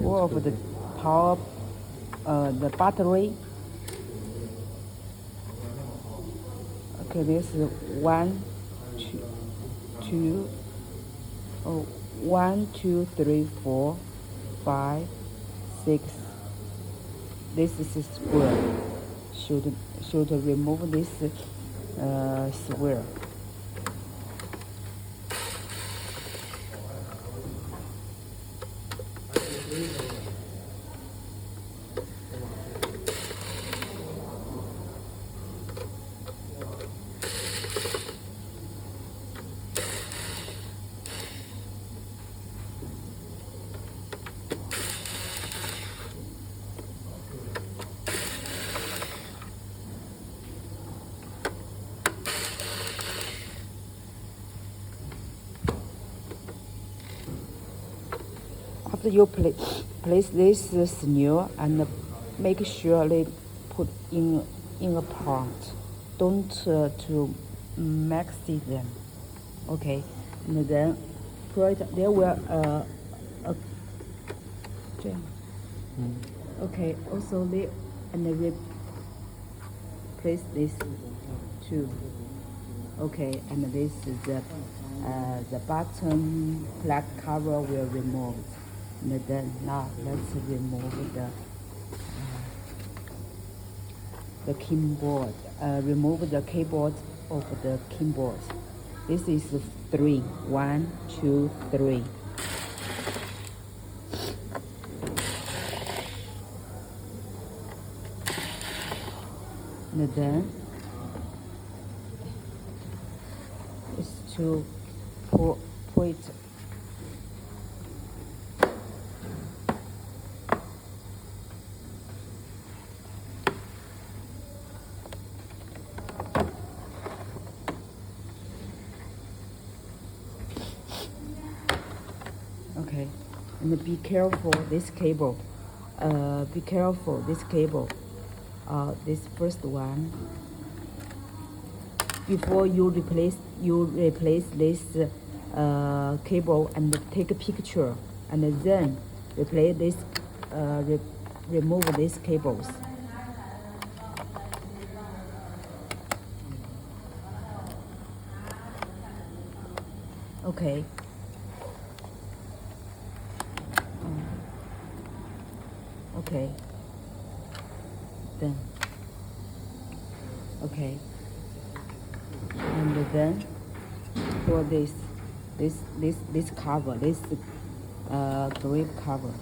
pull off the power, the battery. Okay, this is one, two, oh, 1, 2, 3, 4, 5, 6. This is a square. Should remove this square. After you place this snail and make sure they put in a pot. Don't to mix them. Okay, and then put there will okay. Also they and replace this too. Okay, and this is the bottom black cover will remove. And then now let's remove the keyboard. Remove the keyboard of the keyboard. This is 3. 1, 2, 3. And then it's to put okay, and be careful this cable. Be careful this cable. This first one. Before you replace this cable and take a picture, and then replace this. Remove these cables. Okay. Okay. Then. Okay. And then for this cover, this grape cover.